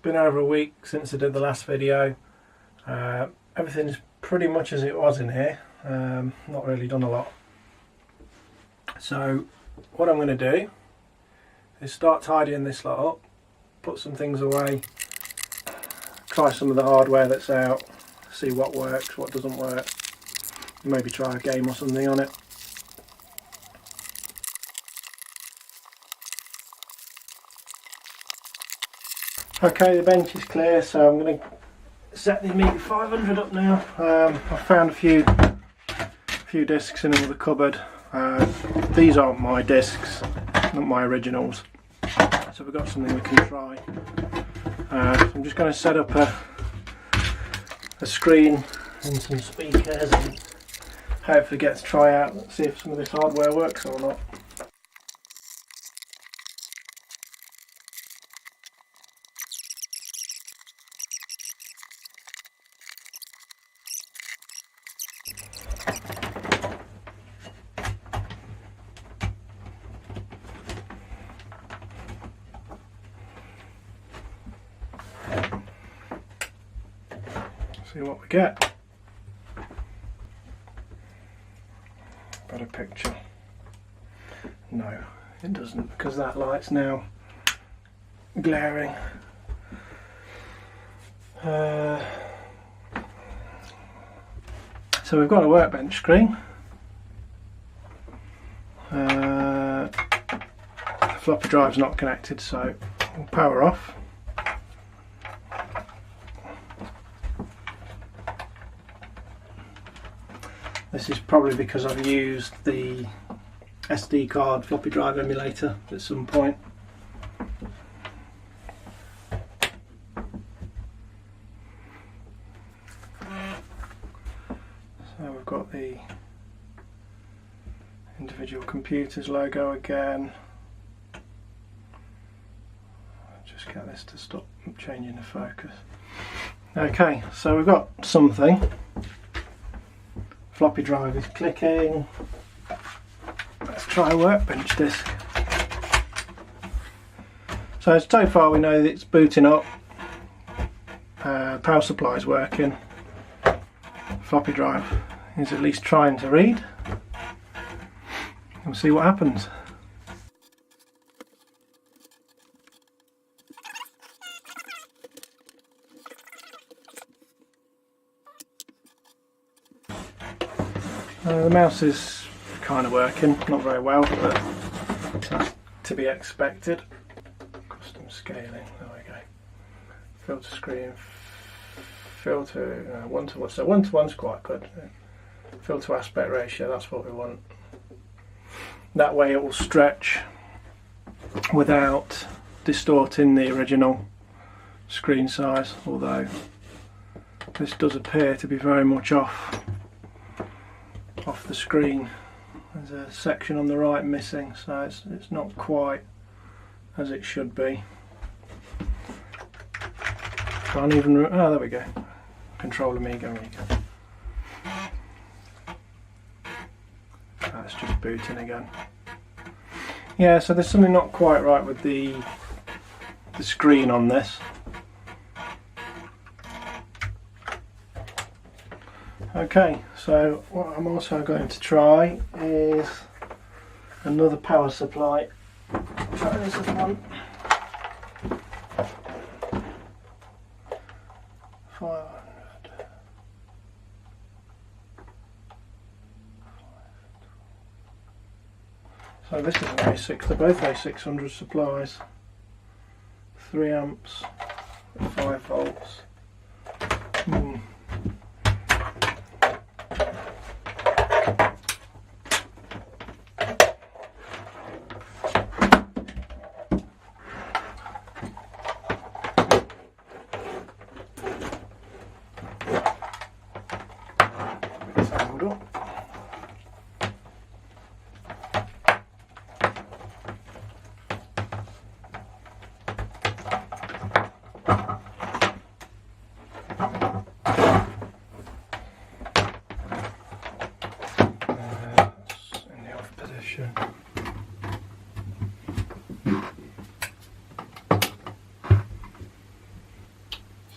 Been over a week since I did the last video. Everything's pretty much as it was in here. Not really done a lot. So what I'm going to do is start tidying this lot up, put some things away, try some of the hardware that's out, see what works, what doesn't work, maybe try a game or something on it. Okay, the bench is clear, so I'm going to set the Amiga A500 up now. I found a few discs in another cupboard. These aren't my discs, not my originals, so we've got something we can try. I'm just going to set up a screen and some speakers and hopefully get to try out and see if some of this hardware works or not. See what we get. Better picture. No, it doesn't, because that light's now glaring. So we've got a workbench screen. The floppy drive's not connected, so we'll power off. This is probably because I've used the SD card floppy drive emulator at some point. So we've got the individual computers logo again. I'll just get this to stop changing the focus. Okay, so we've got something. Floppy drive is clicking. Let's try a workbench disk. So far we know that it's booting up. Power supply is working. Floppy drive is at least trying to read. We'll see what happens. The mouse is kind of working, not very well, but that's to be expected. Custom scaling, there we go. Filter screen, filter 1:1, so 1:1's quite good. Filter aspect ratio, that's what we want. That way it will stretch without distorting the original screen size, although this does appear to be very much off the screen. There's a section on the right missing, so it's not quite as it should be. Can't even, oh there we go, Control Amiga. That's just booting again. Yeah, so there's something not quite right with the screen on this. Okay, so what I'm also going to try is another power supply. Try this one. 500. So this is an A6, they're both A600 supplies. 3 amps, 5 volts.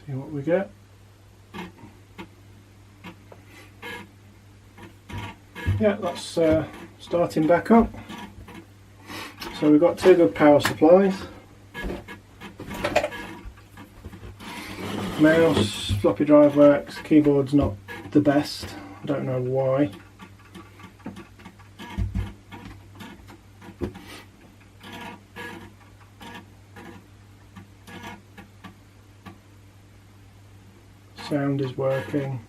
See what we get. Yeah, that's starting back up. So we've got two good power supplies. Mouse, floppy drive works, keyboard's not the best, I don't know why. Sound is working.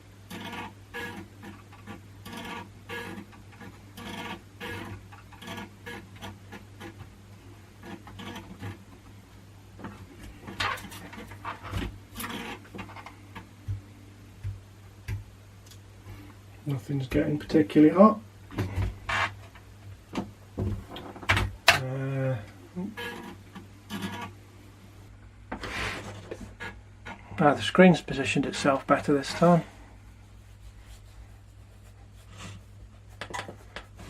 Nothing's getting particularly hot. The screen's positioned itself better this time.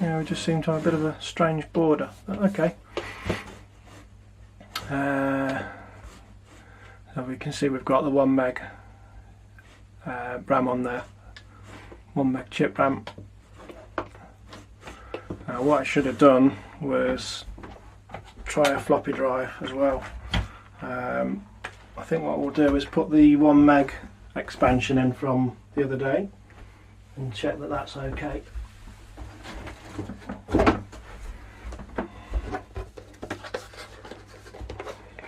Yeah, we just seem to have a bit of a strange border, but okay. So we can see we've got the 1 meg RAM on there. 1 meg chip RAM. Now what I should have done was try a floppy drive as well. I think what we'll do is put the 1 meg expansion in from the other day and check that that's okay.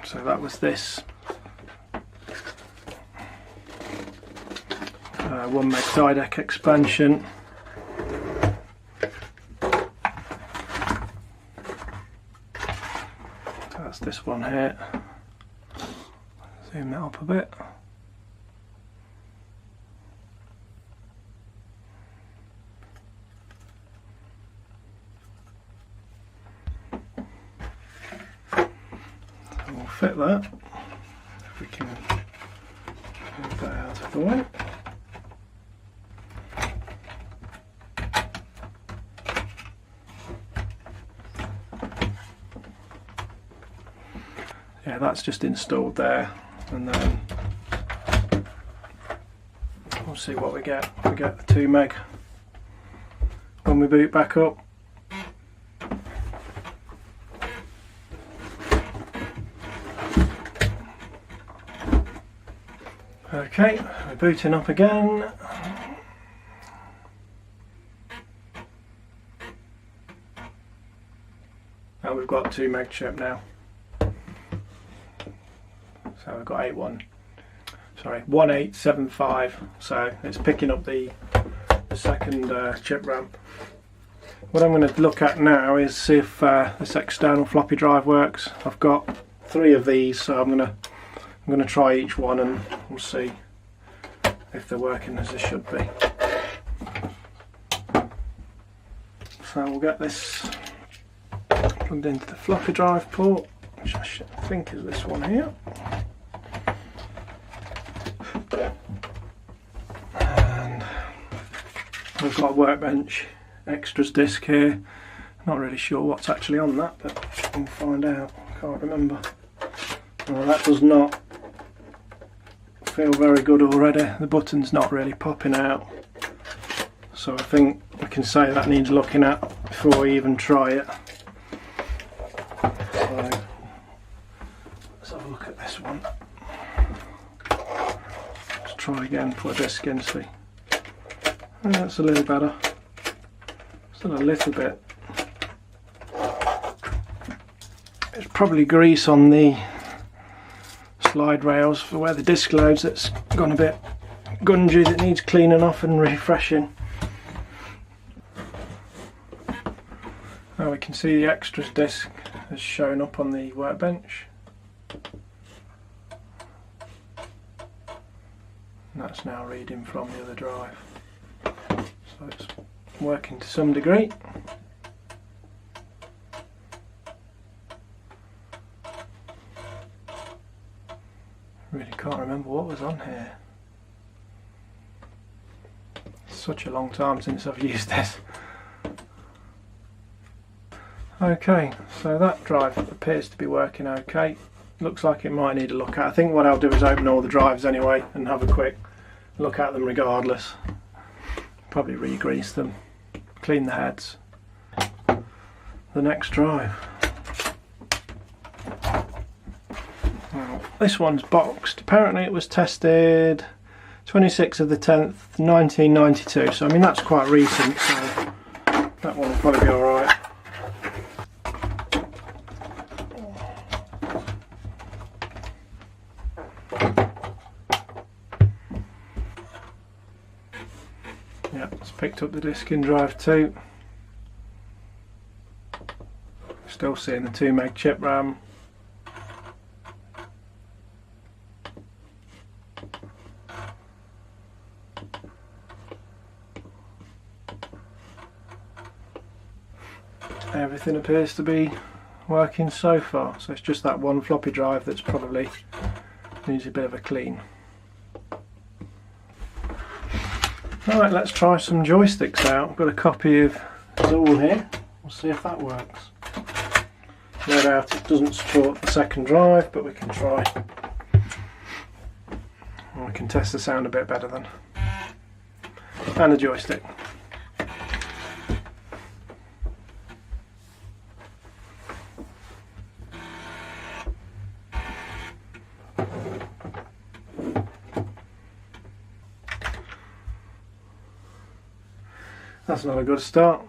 So that was this 1 meg die deck expansion. So that's this one here. Zoom that up a bit. So we'll fit that. If we can move that out of the way. Yeah, that's just installed there. And then we'll see what we get. We get the 2 meg when we boot back up. Okay, we're booting up again. And we've got 2 meg chip now. So we've got 1875, so it's picking up the second chip RAM. What I'm going to look at now is see if this external floppy drive works. I've got 3 of these, so I'm going to try each one and we'll see if they're working as they should be. So we'll get this plugged into the floppy drive port, which I think is this one here. We've got a Workbench extras disc here. Not really sure what's actually on that, but we'll find out. Can't remember. Well, that does not feel very good already. The button's not really popping out. So I think we can say that needs looking at before we even try it. So let's have a look at this one. Let's try again, put a disc in, see. That's a little better. Still a little bit. There's probably grease on the slide rails for where the disc loads that's gone a bit gungy, that needs cleaning off and refreshing. Now we can see the extras disc has shown up on the Workbench. And that's now reading from the other drive. So it's working to some degree. Really can't remember what was on here. It's such a long time since I've used this. Okay, so that drive appears to be working okay. looks like it might need a look at. I think what I'll do is open all the drives anyway and have a quick look at them regardless. Probably re-grease them, clean the heads. The next drive. Well, this one's boxed. Apparently it was tested 26th of the 10th 1992, so I mean that's quite recent, so that one will probably be alright. Yeah, it's picked up the disc in drive 2. Still seeing the 2 meg chip RAM. Everything appears to be working so far, so it's just that one floppy drive that's probably needs a bit of a clean. Alright, let's try some joysticks out. I've got a copy of Zool here. We'll see if that works. No doubt it doesn't support the second drive, but we can try. And we can test the sound a bit better then. And a joystick. That's not a good start.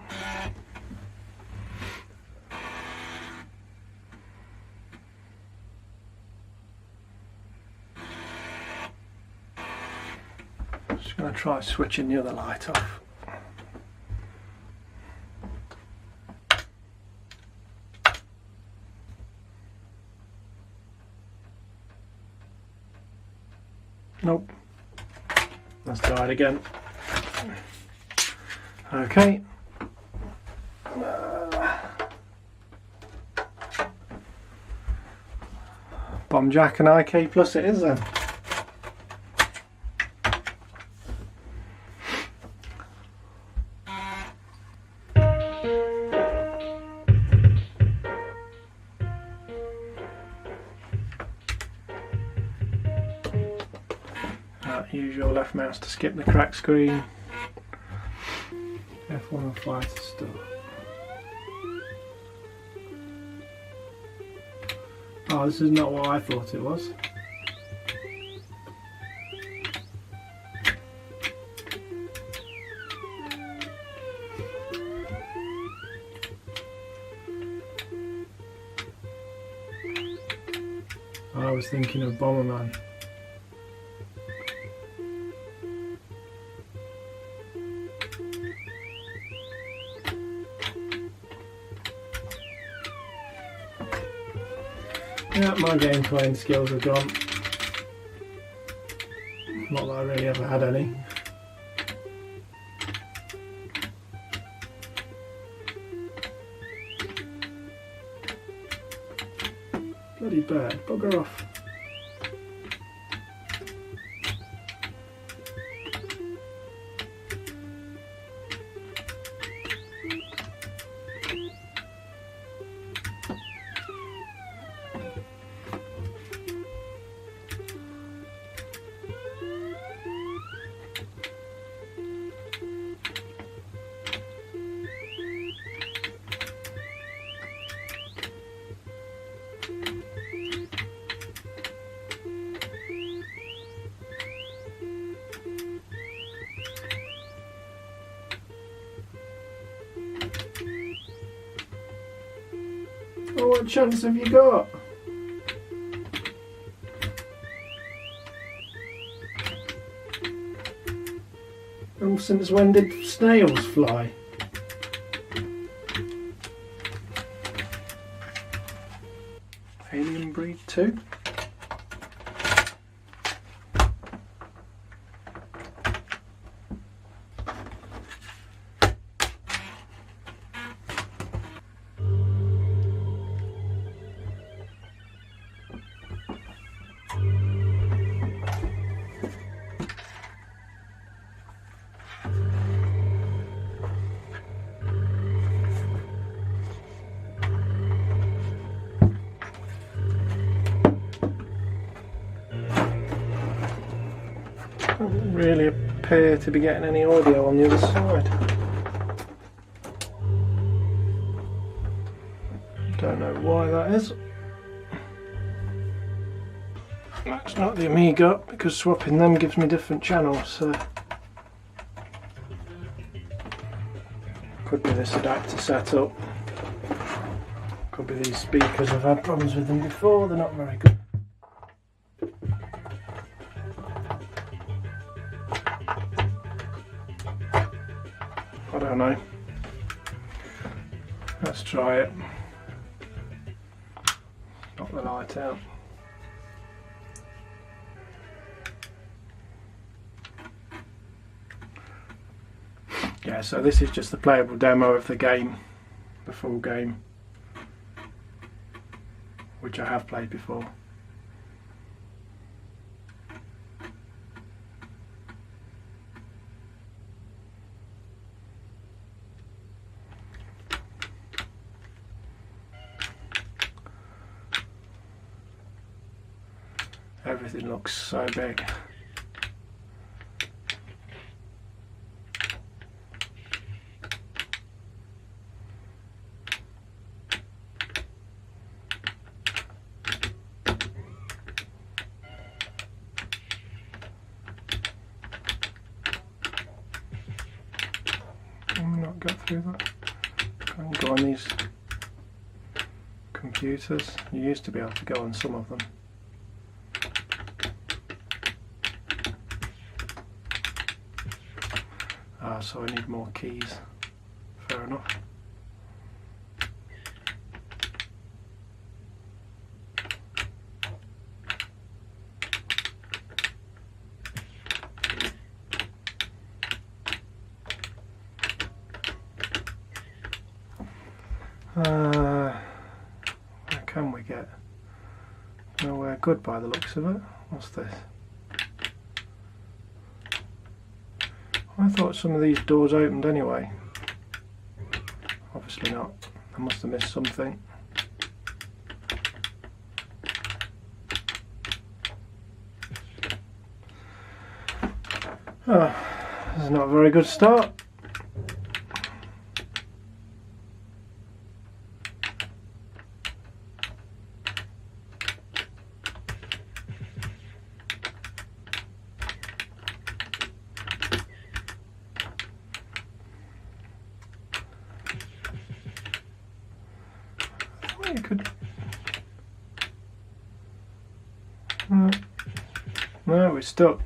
Just going to try switching the other light off. Nope. Let's try it again. Okay. Bomb jack and IK plus it is then. Use your left mouse to skip the crack screen. F1 on fire to start. Oh, this is not what I thought it was. I was thinking of Bomberman. Yeah, my game playing skills are gone. Not that I really ever had any. Bloody bird, bugger off. Oh, what chance have you got? And since when did snails fly? Alien Breed 2? Doesn't really appear to be getting any audio on the other side. Don't know why that is. That's not the Amiga, because swapping them gives me different channels, so could be this adapter setup, could be these speakers. I've had problems with them before, they're not very good. I don't know. Let's try it. Knock the light out. Yeah, so this is just the playable demo of the game, the full game, which I have played before. Everything looks so big. Not go through that. Can't go on these computers. You used to be able to go on some of them. So I need more keys. Fair enough. Where can we get? Nowhere good by the looks of it. What's this? I thought some of these doors opened anyway. Obviously not. I must have missed something. Oh, this is not a very good start. You could. No, we're stuck.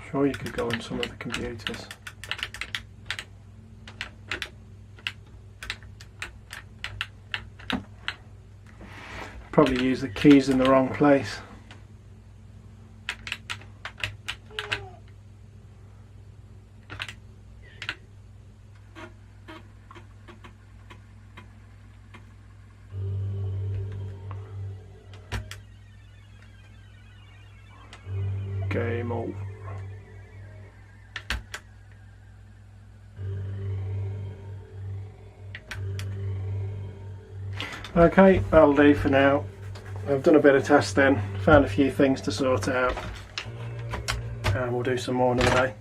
Sure, you could go on some of the computers. Probably use the keys in the wrong place. Game over. Okay, that'll do for now. I've done a bit of testing, found a few things to sort out, and we'll do some more another day.